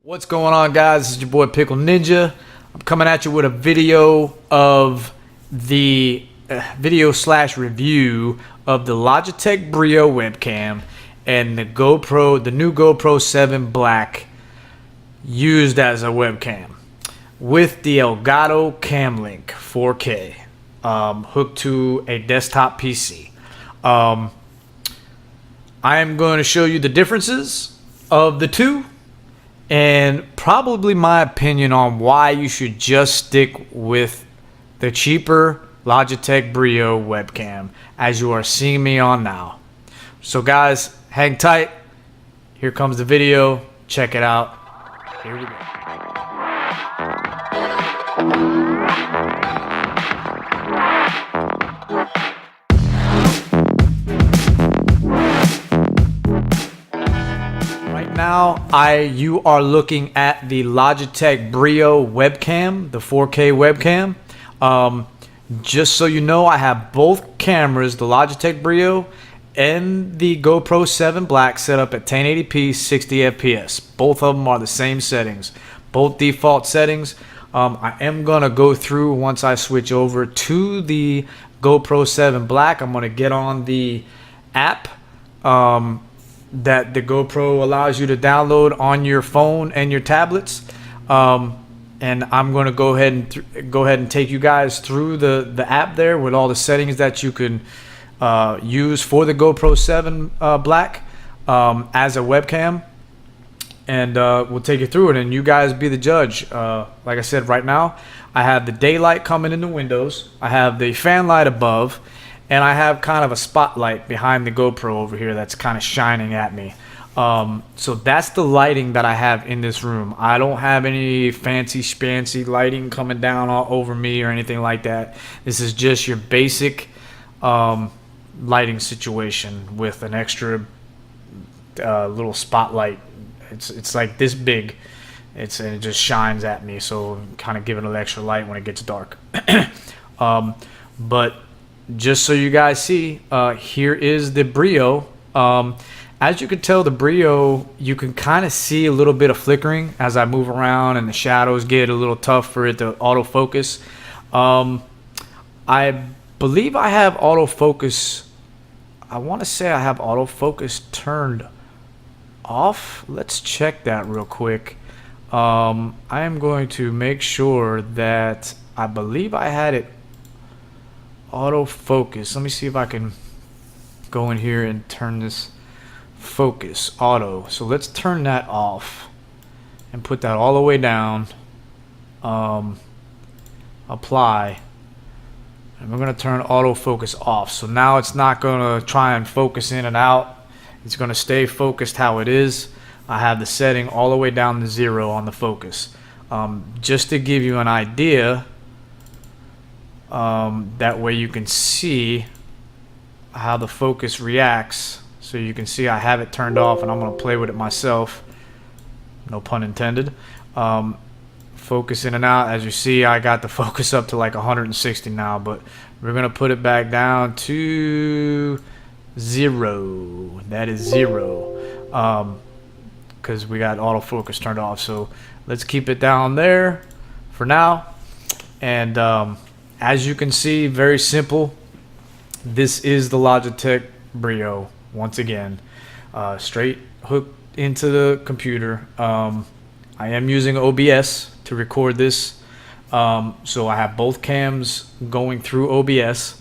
What's going on, guys? This is your boy Pickle Ninja. I'm coming at you with a video of the video/review of the Logitech Brio webcam and the new GoPro 7 Black used as a webcam with the Elgato Cam Link 4K hooked to a desktop PC. I am going to show you the differences of the two and probably my opinion on why you should just stick with the cheaper Logitech Brio webcam as you are seeing me on now. So guys, hang tight. Here comes the video. Check it out. Here we go. Now you are looking at the Logitech Brio webcam, the 4K webcam. Just so you know, I have both cameras, the Logitech Brio and the GoPro 7 Black, set up at 1080p 60 fps. Both of them are the same settings, both default settings. I am gonna go through once I switch over to the GoPro 7 Black. I'm gonna get on the app that the GoPro allows you to download on your phone and your tablets, and I'm going to go ahead and take you guys through the app there with all the settings that you can use for the GoPro 7 Black as a webcam, and we'll take you through it and you guys be the judge. Like I said, right now I have the daylight coming in the windows, I have the fan light above, and I have kind of a spotlight behind the GoPro over here that's kind of shining at me. So that's the lighting that I have in this room. I don't have any fancy spancy lighting coming down all over me or anything like that. This is just your basic lighting situation with an extra little spotlight. It's like this big. And it just shines at me, so kind of giving it an extra light when it gets dark. But just so you guys see, here is the Brio. As you can tell, the Brio, you can kind of see a little bit of flickering as I move around and the shadows get a little tough for it to autofocus. I believe I have autofocus. I want to say I have autofocus turned off. Let's check that real quick. I am going to make sure that I believe I had it autofocus. Let me see if I can go in here and turn this focus auto. So let's turn that off and put that all the way down. Apply, and we're going to turn autofocus off. So now it's not going to try and focus in and out. It's going to stay focused how it is. I have the setting all the way down to 0 on the focus. Just to give you an idea, that way you can see how the focus reacts. So you can see I have it turned off, and I'm going to play with it myself, no pun intended. Focus in and out. As you see, I got the focus up to like 160 now, but we're going to put it back down to 0. That is 0, because we got autofocus turned off. So let's keep it down there for now. And as you can see, very simple. This is the Logitech Brio. Once again, straight hooked into the computer. I am using OBS to record this, so I have both cams going through OBS.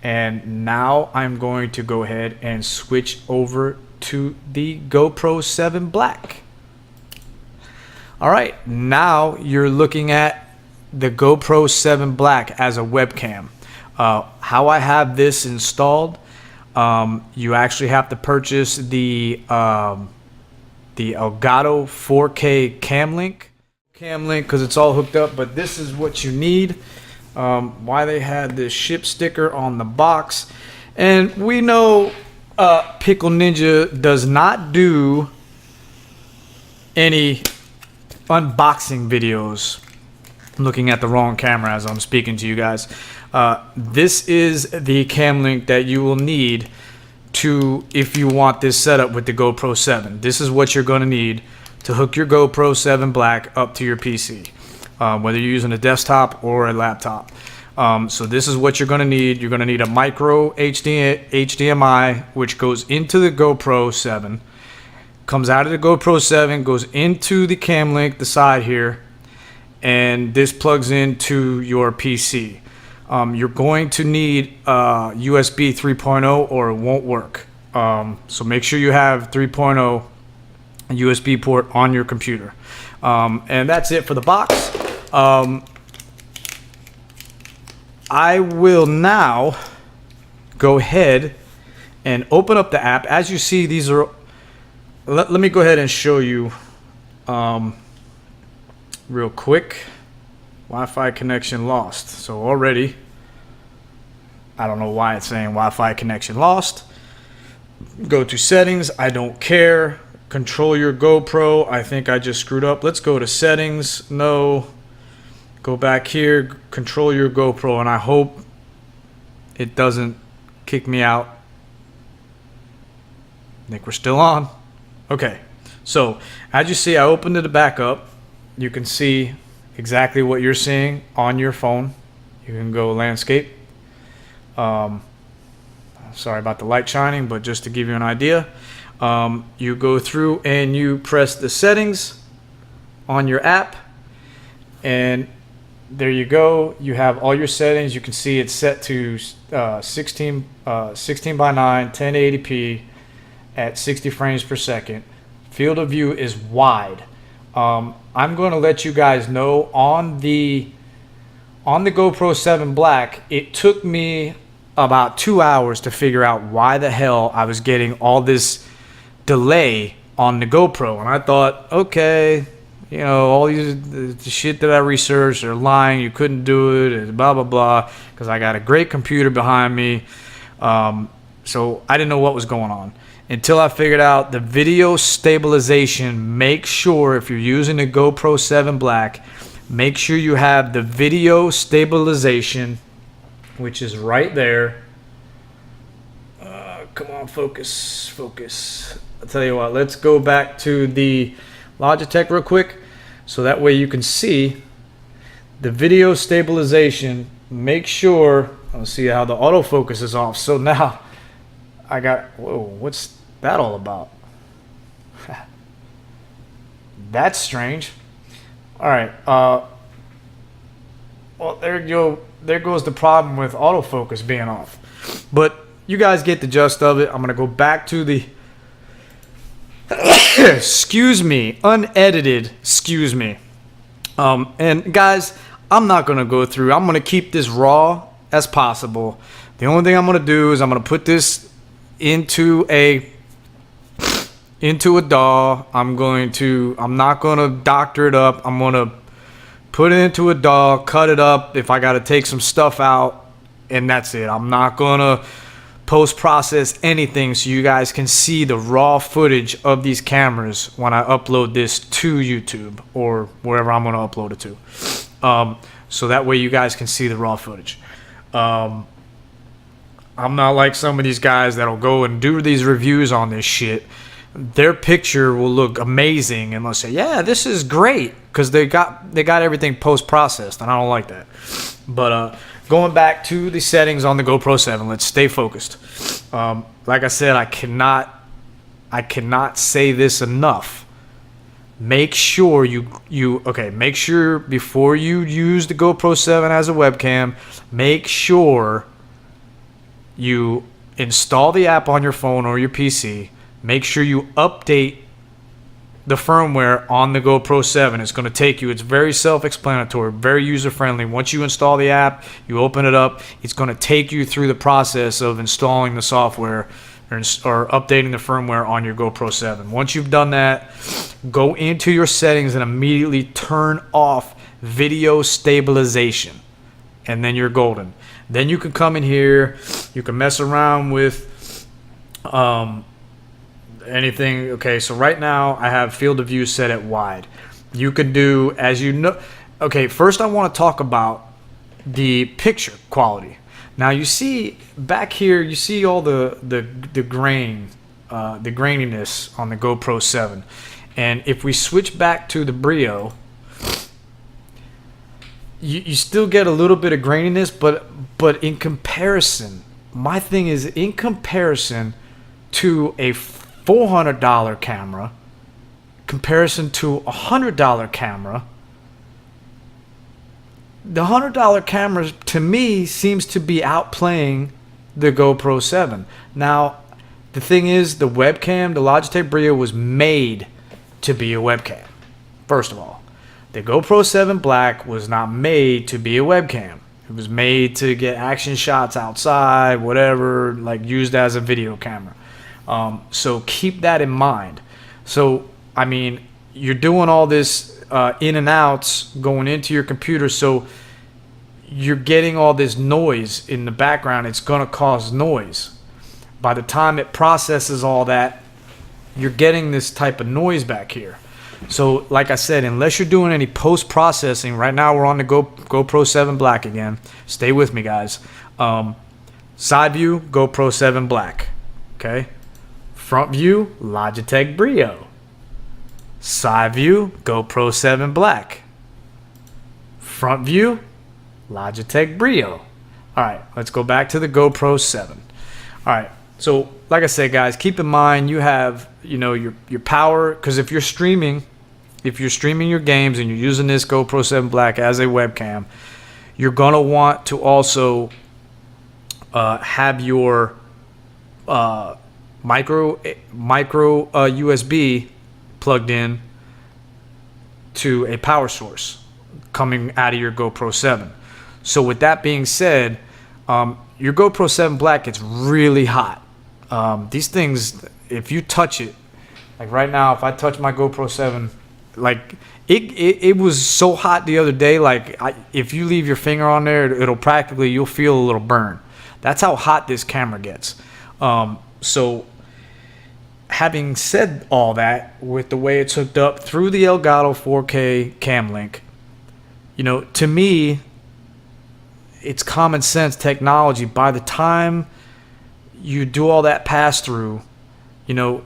And now I'm going to go ahead and switch over to the GoPro 7 Black. All right, now you're looking at the GoPro 7 Black as a webcam. How I have this installed, you actually have to purchase the Elgato 4K cam link because it's all hooked up. But this is what you need. Why they had this ship sticker on the box, and we know Pickle Ninja does not do any unboxing videos. I'm looking at the wrong camera as I'm speaking to you guys. This is the cam link that you will need to, if you want this setup with the GoPro 7. This is what you're going to need to hook your GoPro 7 Black up to your PC, whether you're using a desktop or a laptop. So this is what you're going to need. You're going to need a micro HDMI, which goes into the GoPro 7, comes out of the GoPro 7, goes into the cam link, the side here, and this plugs into your PC. You're going to need USB 3.0 or it won't work. So make sure you have 3.0 USB port on your computer. And that's it for the box. I will now go ahead and open up the app. As you see, these are, let me go ahead and show you real quick. Wi-Fi connection lost. So already, I don't know why it's saying Wi-Fi connection lost. Go to settings. I don't care. Control your GoPro. I think I just screwed up. Let's go to settings. No. Go back here. Control your GoPro. And I hope it doesn't kick me out. I think we're still on. Okay. So as you see, I opened it back up. You can see exactly what you're seeing on your phone. You can go landscape. Sorry about the light shining, but just to give you an idea, you go through and you press the settings on your app, and there you go. You have all your settings. You can see it's set to 16 by 9, 1080p at 60 frames per second. Field of view is wide. I'm going to let you guys know on the GoPro 7 Black, it took me about 2 hours to figure out why the hell I was getting all this delay on the GoPro. And I thought, okay, you know, all the shit that I researched are lying. You couldn't do it, and blah, blah, blah, because I got a great computer behind me. So I didn't know what was going on until I figured out the video stabilization. Make sure if you're using the GoPro 7 Black, make sure you have the video stabilization, which is right there. Come on, focus. I'll tell you what, let's go back to the Logitech real quick, so that way you can see the video stabilization. Make sure, I'll see how the autofocus is off. So now I got, whoa, what's that all about? That's strange. All right. Well, there you go. There goes the problem with autofocus being off. But you guys get the gist of it. I'm gonna go back to the excuse me, unedited. Excuse me. And guys, I'm not gonna go through. I'm gonna keep this raw as possible. The only thing I'm gonna do is I'm gonna put this into a DAW. I'm not gonna doctor it up. I'm gonna put it into a DAW, cut it up if I gotta take some stuff out, and that's it. I'm not gonna post-process anything, so you guys can see the raw footage of these cameras when I upload this to YouTube or wherever I'm gonna upload it to. So that way you guys can see the raw footage. I'm not like some of these guys that'll go and do these reviews on this shit. Their picture will look amazing and they'll say, yeah, this is great, because they got everything post-processed, and I don't like that. But going back to the settings on the GoPro 7, let's stay focused. Like I said, I cannot say this enough. Make sure make sure before you use the GoPro 7 as a webcam, make sure you install the app on your phone or your PC. Make sure you update the firmware on the GoPro 7. It's going to take you, it's very self-explanatory, very user-friendly. Once you install the app, you open it up, it's going to take you through the process of installing the software or updating the firmware on your GoPro 7. Once you've done that, go into your settings and immediately turn off video stabilization, and then you're golden. Then you can come in here, you can mess around with anything. Okay, so right now I have field of view set at wide. You could do, as you know. Okay, first I want to talk about the picture quality. Now you see back here, you see all the graininess on the GoPro 7, And if we switch back to the Brio, you still get a little bit of graininess, but in comparison, my thing is, in comparison to a $400 camera, comparison to a $100 camera, the $100 camera to me seems to be outplaying the GoPro 7. Now, the thing is, the webcam, the Logitech Brio, was made to be a webcam. First of all, the GoPro 7 Black was not made to be a webcam. It was made to get action shots outside, whatever, like used as a video camera. So keep that in mind. So, I mean, you're doing all this in and outs going into your computer, so you're getting all this noise in the background. It's going to cause noise. By the time it processes all that, you're getting this type of noise back here. So like I said, unless you're doing any post-processing, right now we're on the GoPro 7 Black again. Stay with me, guys. Side view, GoPro 7 Black. Okay. Front view, Logitech Brio. Side view, GoPro 7 Black. Front view, Logitech Brio. Alright, let's go back to the GoPro 7. Alright, so like I said, guys, keep in mind you have, you know, your power, because if you're streaming your games and you're using this GoPro 7 Black as a webcam, you're going to want to also have your micro USB plugged in to a power source coming out of your GoPro 7. So with that being said, your GoPro 7 Black gets really hot. These things, if you touch it, like right now, if I touch my GoPro 7, like it was so hot the other day, like if you leave your finger on there, it'll practically, you'll feel a little burn. That's how hot this camera gets. So having said all that, with the way it's hooked up through the Elgato 4K cam link, you know, to me, it's common sense technology. By the time you do all that pass through, you know,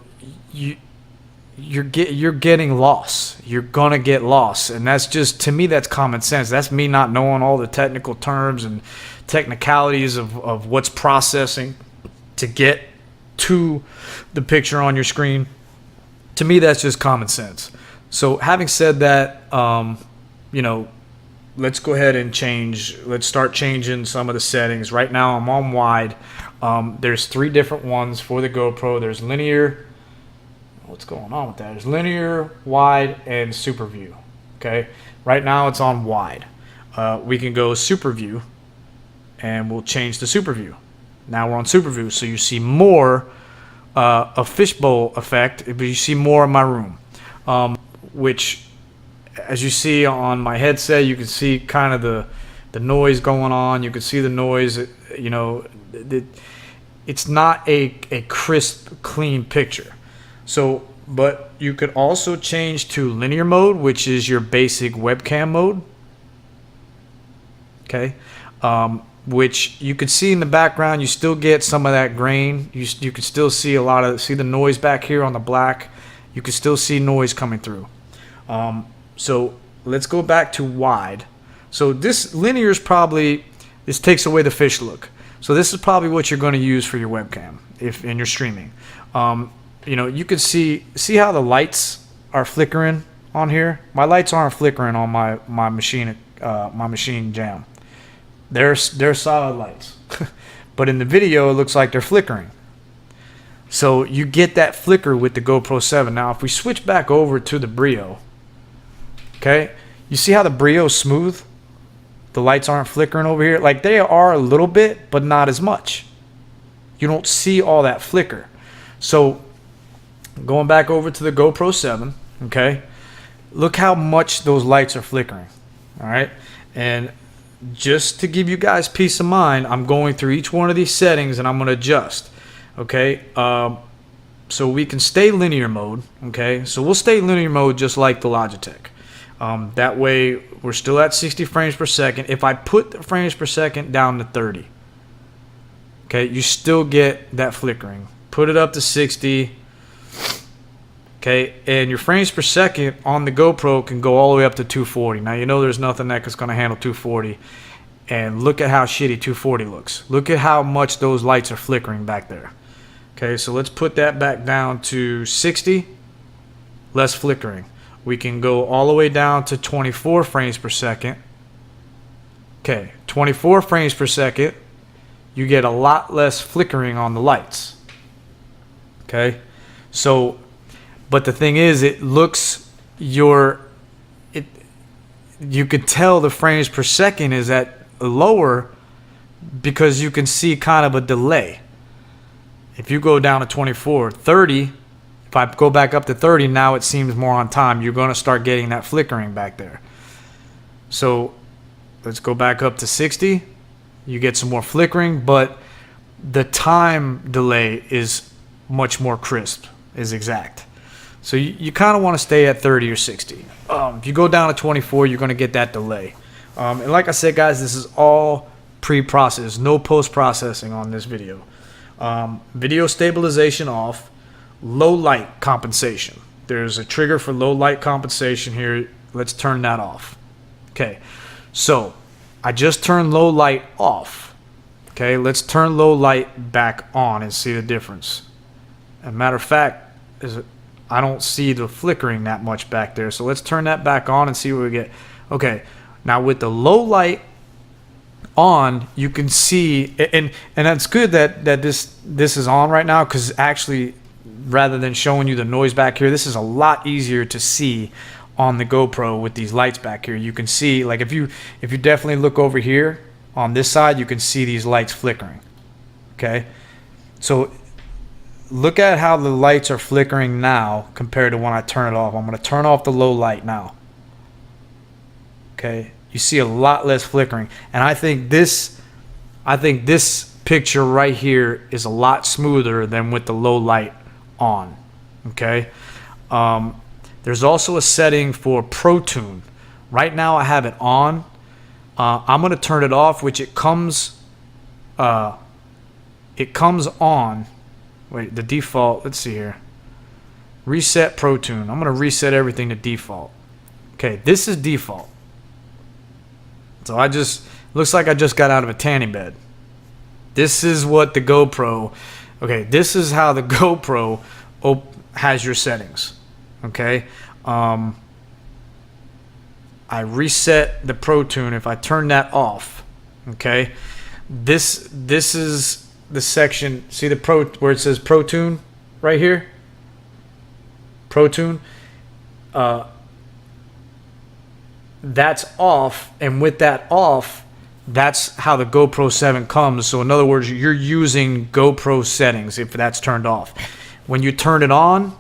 you're getting lost. You're gonna get lost, and that's just, to me, that's common sense. That's me not knowing all the technical terms and technicalities of what's processing to get to the picture on your screen. To me, that's just common sense. So having said that, you know, let's go ahead and let's start changing some of the settings. Right now I'm on wide. There's 3 different ones for the GoPro. There's linear. What's going on with that? There's linear, wide, and super view. Okay. Right now it's on wide. We can go super view, and we'll change the super view. Now we're on super view, so you see more a fishbowl effect, but you see more of my room, which, as you see on my headset, you can see kind of the noise going on. You can see the noise. You know, it's not a crisp, clean picture. So, but you could also change to linear mode, which is your basic webcam mode. Okay. Which you could see in the background, you still get some of that grain. You can still see see the noise back here on the black. You can still see noise coming through. So let's go back to wide. So this linear is probably, this takes away the fish look. So this is probably what you're going to use for your webcam if you're streaming. You know, you can see how the lights are flickering on here. My lights aren't flickering on my machine jam. They're solid lights. But in the video, it looks like they're flickering. So you get that flicker with the GoPro 7. Now, if we switch back over to the Brio, okay, you see how the Brio is smooth? The lights aren't flickering over here. Like, they are a little bit, but not as much. You don't see all that flicker. So going back over to the GoPro 7, okay, look how much those lights are flickering. All right, and just to give you guys peace of mind, I'm going through each one of these settings and I'm going to adjust. Okay, so we can stay linear mode. Okay, so we'll stay linear mode just like the Logitech. That way we're still at 60 frames per second. If I put the frames per second down to 30, okay, you still get that flickering. Put it up to 60. Okay, and your frames per second on the GoPro can go all the way up to 240. Now you know there's nothing that's going to handle 240. And look at how shitty 240 looks. Look at how much those lights are flickering back there. Okay, so let's put that back down to 60. Less flickering. We can go all the way down to 24 frames per second. Okay, 24 frames per second. You get a lot less flickering on the lights. Okay, so, but the thing is, it looks you could tell the frames per second is at lower because you can see kind of a delay. If you go down to 24, 30, if I go back up to 30, now it seems more on time. You're going to start getting that flickering back there. So let's go back up to 60. You get some more flickering, but the time delay is much more crisp, is exact. So you kind of want to stay at 30 or 60. If you go down to 24, you're going to get that delay. And like I said, guys, this is all pre-processed, no post-processing on this video. Video stabilization off, low light compensation. There's a trigger for low light compensation here. Let's turn that off. Okay, so I just turned low light off. Okay, let's turn low light back on and see the difference. As a matter of fact, I don't see the flickering that much back there. So let's turn that back on and see what we get. Okay, now with the low light on, you can see, and that's good that this is on right now, because actually, rather than showing you the noise back here, this is a lot easier to see on the GoPro with these lights back here. You can see, like, if you definitely look over here on this side, you can see these lights flickering. Okay, so look at how the lights are flickering now compared to when I turn it off. I'm going to turn off the low light now. Okay, you see a lot less flickering, and I think this picture right here is a lot smoother than with the low light on. Okay, there's also a setting for Pro Tune. Right now I have it on. I'm going to turn it off, which it comes on. Wait, the default, let's see here. Reset Pro Tune. I'm going to reset everything to default. Okay, this is default. So looks like I just got out of a tanning bed. This is what the GoPro, okay, this is how the GoPro has your settings. Okay, I reset the Pro Tune. If I turn that off, okay, this is the section. See the Pro where it says Pro Tune right here. Pro Tune. That's off, and with that off, that's how the GoPro 7 comes. So in other words, you're using GoPro settings if that's turned off. When you turn it on,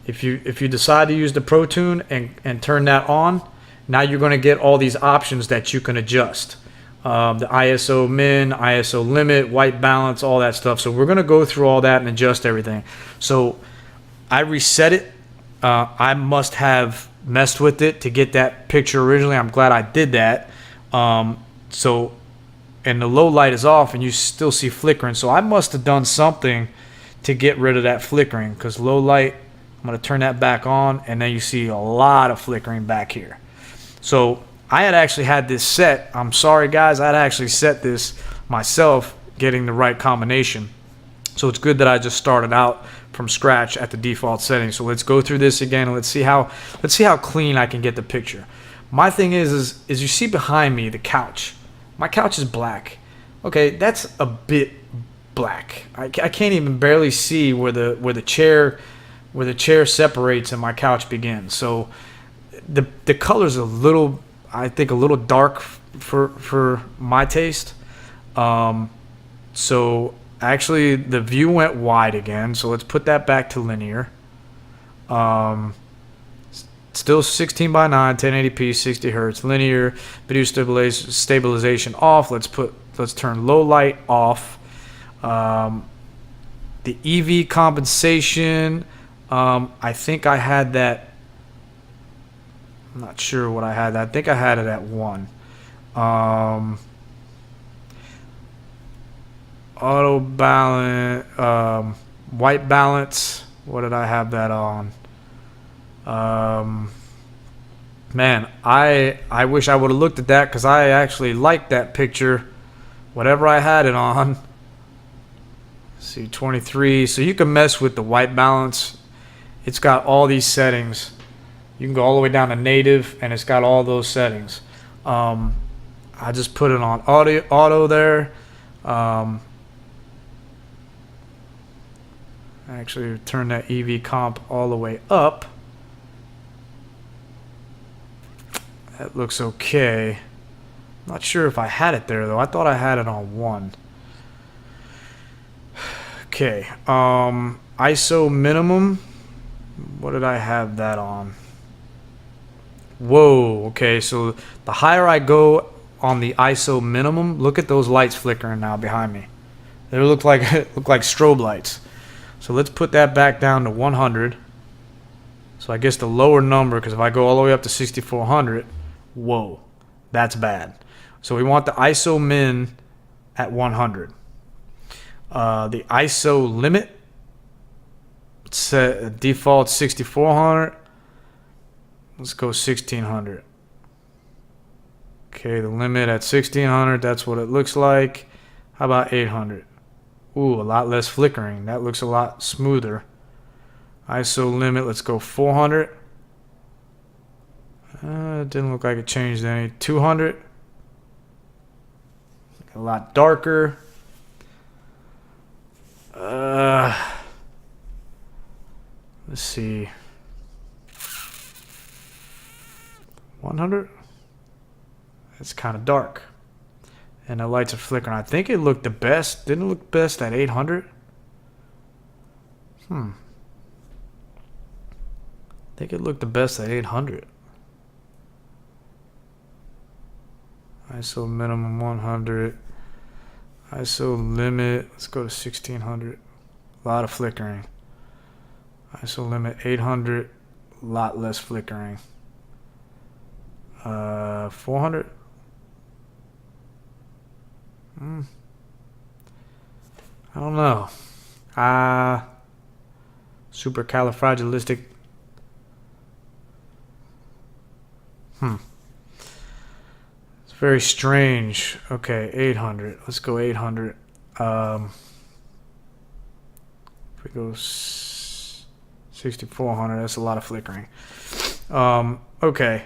if you decide to use the Pro Tune and turn that on, now you're going to get all these options that you can adjust. The ISO min, ISO limit, white balance, all that stuff. So we're going to go through all that and adjust everything. So I reset it. I must have messed with it to get that picture originally. I'm glad I did that. So, and the low light is off and you still see flickering. So I must have done something to get rid of that flickering, because low light, I'm going to turn that back on, and then you see a lot of flickering back here. So I had actually had this set. I'm sorry, guys. I had actually set this myself, getting the right combination. So it's good that I just started out from scratch at the default settings. So let's go through this again, and let's see how clean I can get the picture. My thing is you see behind me the couch. My couch is black. Okay, that's a bit black. I can't even barely see where the chair separates and my couch begins. So the color's a little, I think, a little dark for my taste. So actually the view went wide again, so let's put that back to linear. Still 16 by 9, 1080p, 60 hertz, linear. Video stabilization off. Let's turn low light off. The EV compensation, I think I had that. I'm not sure what I had. I think I had it at 1. Auto balance, white balance. What did I have that on? Man, I wish I would have looked at that, because I actually liked that picture, whatever I had it on. Let's see, 23. So you can mess with the white balance. It's got all these settings. You can go all the way down to native, and it's got all those settings. I just put it on auto there. Actually turn that EV comp all the way up. That looks okay. Not sure if I had it there though. I thought I had it on 1. Okay. ISO minimum. What did I have that on? Whoa. Okay. So the higher I go on the ISO minimum, look at those lights flickering now behind me. They look like strobe lights. So let's put that back down to 100. So I guess the lower number, because if I go all the way up to 6400, whoa, that's bad. So we want the ISO min at 100. The ISO limit, set default 6400. Let's go 1600. Okay, the limit at 1600, that's what it looks like. How about 800? Ooh, a lot less flickering. That looks a lot smoother. ISO limit, let's go 400. It didn't look like it changed any. 200. A lot darker. Let's see. 100. It's kind of dark. And the lights are flickering. I think it looked the best. Didn't it look best at 800? I think it looked the best at 800. ISO minimum 100. ISO limit, let's go to 1600. A lot of flickering. ISO limit 800. A lot less flickering. 400. I don't know. Supercalifragilistic. It's very strange. Okay, 800. Let's go 800. If we go 6400, that's a lot of flickering. Okay.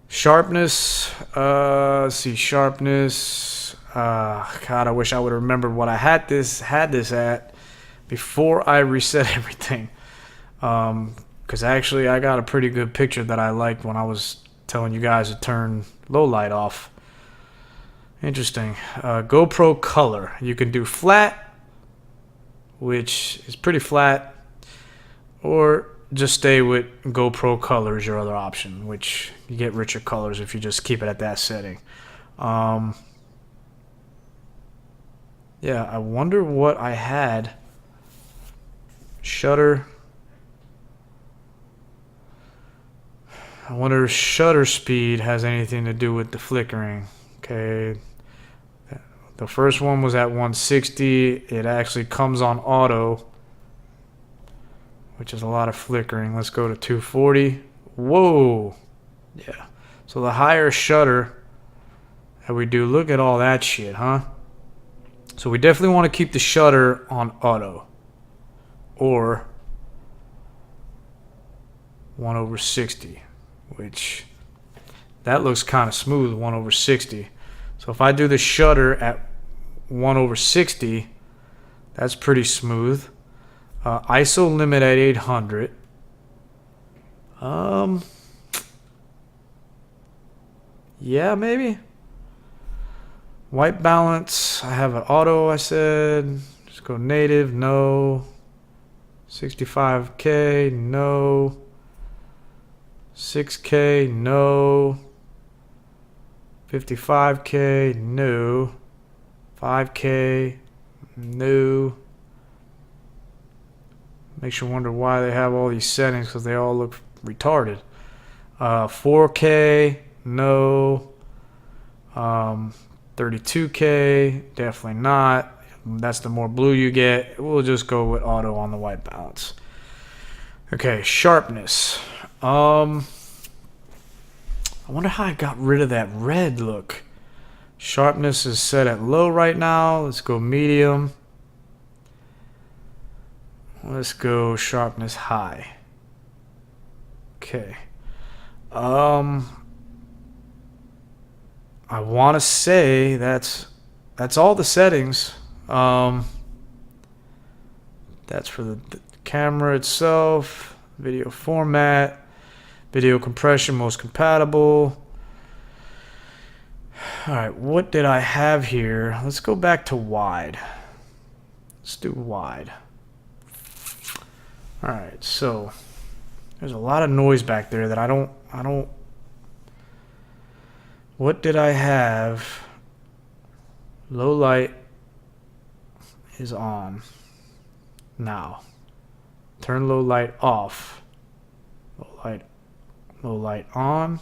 Sharpness. Let's see. Sharpness. God, I wish I would have remembered what I had this at before I reset everything. Because actually I got a pretty good picture that I liked when I was telling you guys to turn low light off. Interesting. GoPro color. You can do flat, which is pretty flat, or just stay with GoPro color is your other option, which you get richer colors if you just keep it at that setting. Yeah, I wonder what I had. Shutter. I wonder if shutter speed has anything to do with the flickering. Okay. The first one was at 160. It actually comes on auto, which is a lot of flickering. Let's go to 240. Whoa. Yeah. So the higher shutter that we do, look at all that shit, huh? So we definitely want to keep the shutter on auto, or 1/60, which that looks kind of smooth, 1/60. So if I do the shutter at 1/60, that's pretty smooth. ISO limit at 800. Yeah, maybe. White balance, I have an auto, I said. Just go native, no. 65K, no. 6K, no. 55K, no. 5K, no. Makes you wonder why they have all these settings, because they all look retarded. 4K, no. 32K, definitely not. That's the more blue you get. We'll just go with auto on the white balance. Okay, sharpness. I wonder how I got rid of that red look. Sharpness is set at low right now. Let's go medium. Let's go sharpness high. Okay. I want to say that's all the settings. That's for the camera itself, video format, video compression most compatible. All right, what did I have here? Let's go back to wide. Let's do wide. All right, so there's a lot of noise back there that I don't. What did I have? Low light is on. Now, turn low light off. Low light on.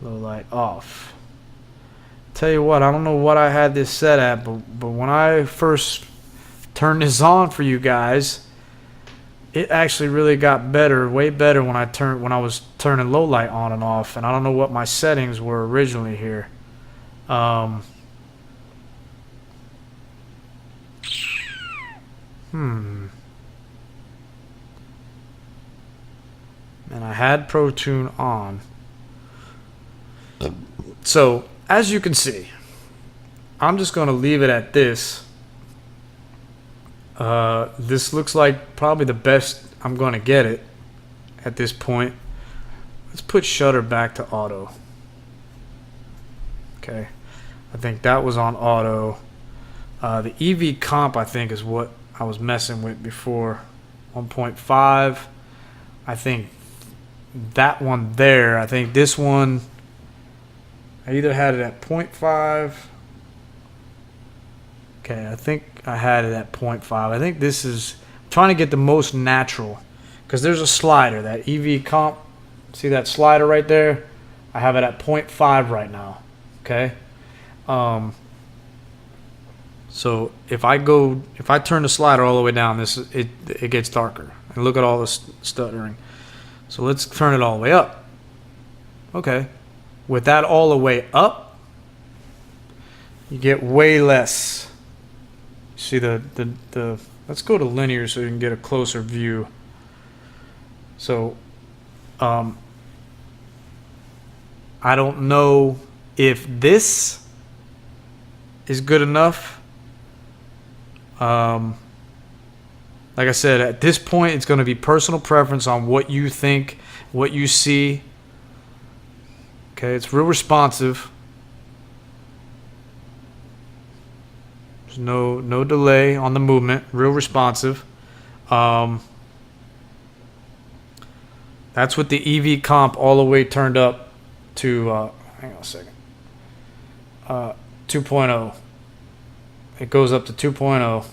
Low light off. Tell you what, I don't know what I had this set at, but when I first turned this on for you guys, it actually really got better, way better when I was turning low light on and off, and I don't know what my settings were originally here. And I had Pro Tune on. So, as you can see, I'm just going to leave it at this. This looks like probably the best I'm going to get it at this point. Let's put shutter back to auto. Okay. I think that was on auto. The EV comp, I think, is what I was messing with before. 1.5. I think that one there. I think this one, I either had it at 0.5. Okay, I think I had it at 0.5. I think this is I'm trying to get the most natural, because there's a slider, that EV comp. See that slider right there? I have it at 0.5 right now. Okay. So if I turn the slider all the way down, it gets darker. And look at all this stuttering. So let's turn it all the way up. Okay. With that all the way up, you get way less. See the let's go to linear so you can get a closer view. So I don't know if this is good enough. Like I said, at this point, it's going to be personal preference on what you think, what you see. Okay, it's real responsive. There's no delay on the movement. Real responsive. That's with the EV comp all the way turned up to hang on a second. 2.0. It goes up to 2.0.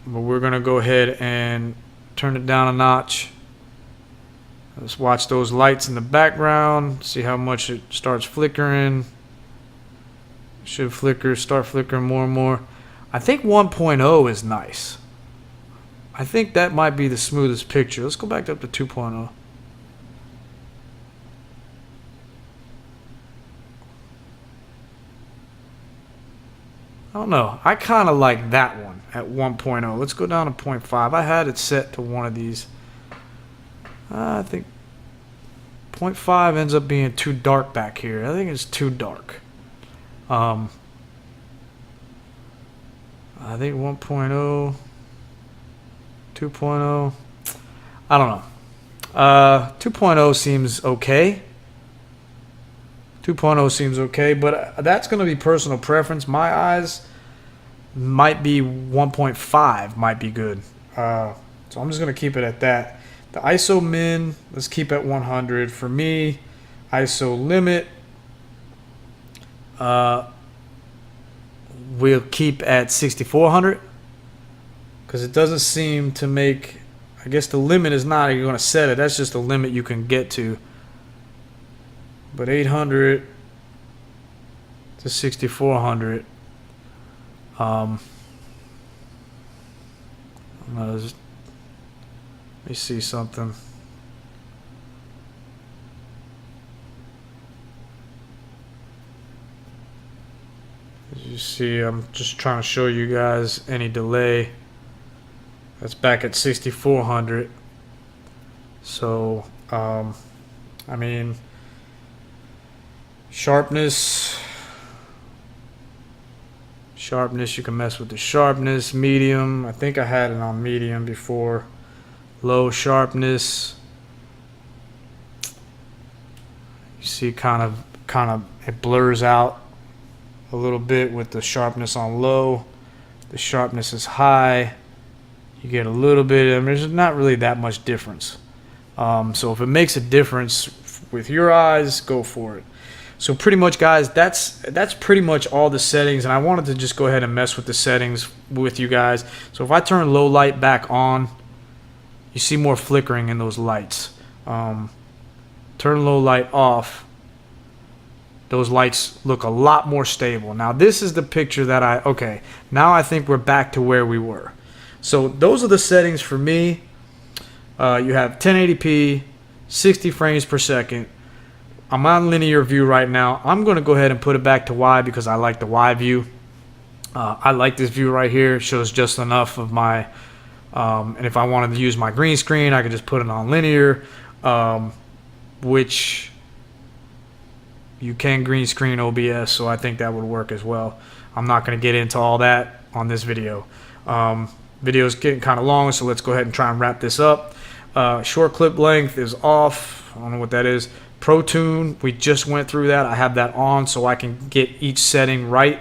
But we're gonna go ahead and turn it down a notch. Let's watch those lights in the background. See how much it starts flickering. Should start flickering more and more. I think 1.0 is nice. I think that might be the smoothest picture. Let's go back up to 2.0. I don't know. I kind of like that one at 1.0. Let's go down to 0.5. I had it set to one of these. I think 0.5 ends up being too dark back here. I think it's too dark. I think 1.0, 2.0. I don't know. 2.0 seems okay. 2.0 seems okay, but that's going to be personal preference. My eyes might be 1.5 might be good. So I'm just going to keep it at that. The ISO min, let's keep at 100. For me, ISO limit, we'll keep at 6400, because it doesn't seem to make, I guess the limit is not, you're going to set it. That's just the limit you can get to. But 800 to 6400. Let me see something. As you see, I'm just trying to show you guys any delay. That's back at 6400. So, I mean, sharpness, you can mess with the sharpness. Medium, I think I had it on medium before. Low sharpness, you see kind of it blurs out a little bit with the sharpness on low. The sharpness is high, you get a little bit. I mean, there's not really that much difference. So if it makes a difference with your eyes, go for it. So pretty much, guys, that's pretty much all the settings, and I wanted to just go ahead and mess with the settings with you guys. So if I turn low light back on, you see more flickering in those lights. Turn low light off, those lights look a lot more stable. Now this is the picture that okay, now I think we're back to where we were. So those are the settings for me. You have 1080p, 60 frames per second. I'm on linear view right now. I'm going to go ahead and put it back to Y because I like the Y view. I like this view right here. It shows just enough of my, and if I wanted to use my green screen, I could just put it on linear, which you can green screen OBS, so I think that would work as well. I'm not going to get into all that on this video. Video's getting kind of long, so let's go ahead and try and wrap this up. Short clip length is off. I don't know what that is. Pro Tune, we just went through that. I have that on so I can get each setting right.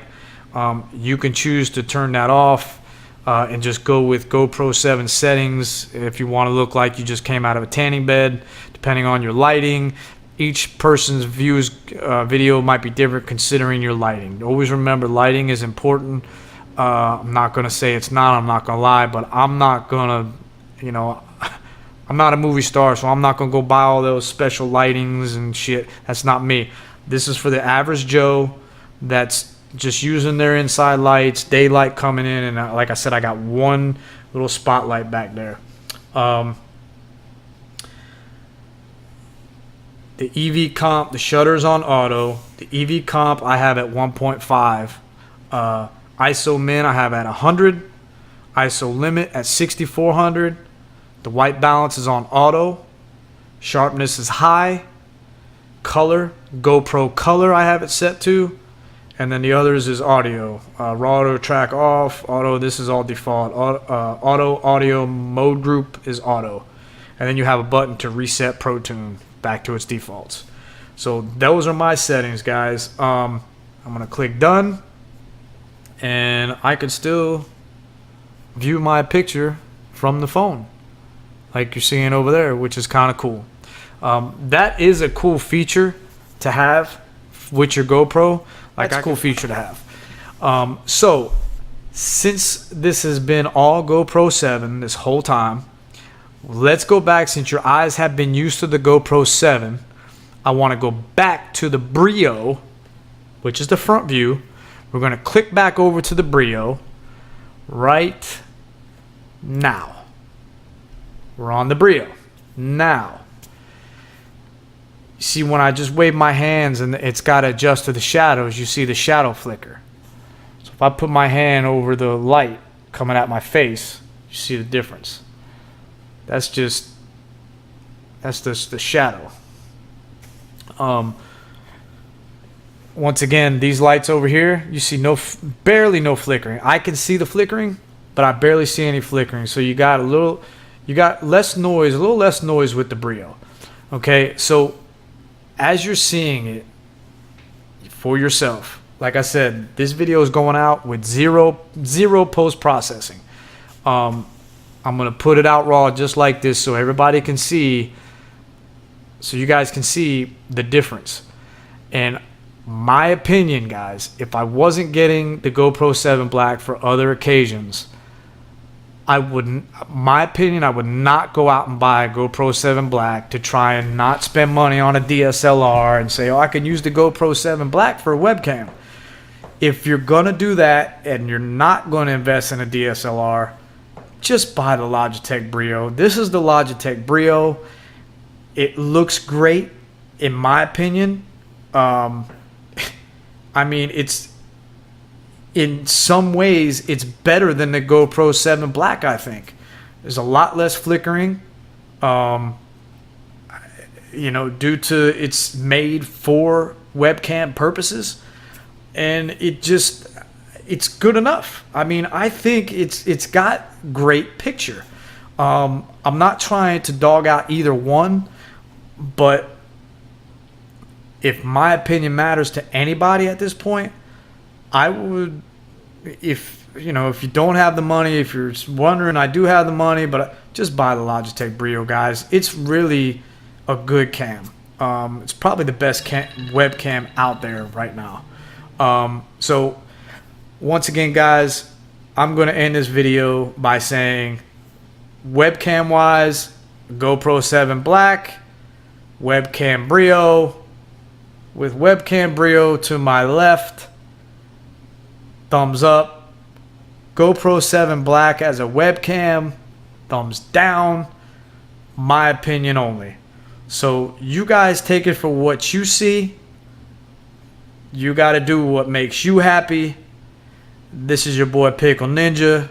You can choose to turn that off and just go with GoPro 7 settings if you want to look like you just came out of a tanning bed, depending on your lighting. Each person's video might be different considering your lighting. Always remember, lighting is important. I'm not going to say it's not, I'm not going to lie, but I'm not going to, you know, I'm not a movie star, so I'm not going to go buy all those special lightings and shit. That's not me. This is for the average Joe that's just using their inside lights, daylight coming in, and like I said, I got one little spotlight back there. The EV comp, the shutter's on auto. The EV comp I have at 1.5. ISO min I have at 100. ISO limit at 6400. The white balance is on auto. Sharpness is high. Color, GoPro color I have it set to. And then the others is audio. Raw auto track off. Auto, this is all default. Auto audio mode group is auto. And then you have a button to reset Pro Tune back to its defaults. So those are my settings, guys. I'm going to click done. And I can still view my picture from the phone, like you're seeing over there, which is kind of cool. That is a cool feature to have with your GoPro. Like, that's a cool feature to have. So since this has been all GoPro 7 this whole time, let's go back. Since your eyes have been used to the GoPro 7, I want to go back to the Brio, which is the front view. We're going to click back over to the Brio right now. We're on the Brio now. You see, when I just wave my hands and it's got to adjust to the shadows, you see the shadow flicker. So if I put my hand over the light coming at my face, you see the difference. That's just the shadow. Once again, these lights over here, you see barely no flickering. I can see the flickering, but I barely see any flickering. So you got less noise, a little less noise with the Brio. Okay, so as you're seeing it for yourself, like I said, this video is going out with zero post-processing. I'm going to put it out raw just like this so everybody can see, so you guys can see the difference. And my opinion, guys, if I wasn't getting the GoPro 7 Black for other occasions, I would not go out and buy a GoPro 7 Black to try and not spend money on a DSLR and say, oh, I can use the GoPro 7 Black for a webcam. If you're going to do that and you're not going to invest in a DSLR, just buy the Logitech Brio. This is the Logitech Brio. It looks great, in my opinion. I mean, it's in some ways it's better than the GoPro 7 Black. I think there's a lot less flickering. You know, due to it's made for webcam purposes, and it's good enough. I mean, I think it's got great picture. I'm not trying to dog out either one, but if my opinion matters to anybody at this point, I would, if you don't have the money, if you're wondering, I do have the money, but just buy the Logitech Brio, guys. It's really a good cam. It's probably the best webcam out there right now. So once again, guys, I'm going to end this video by saying, webcam wise, GoPro 7 Black, webcam Brio, with webcam Brio to my left, thumbs up. GoPro 7 Black as a webcam, thumbs down. My opinion only. So you guys take it for what you see. You got to do what makes you happy. This is your boy Pickle Ninja.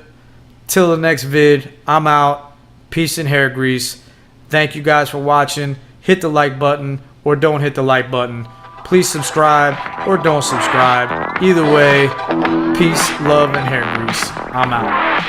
Till the next vid, I'm out. Peace and hair grease. Thank you guys for watching. Hit the like button or don't hit the like button. Please subscribe or don't subscribe. Either way, peace, love, and hair grease. I'm out.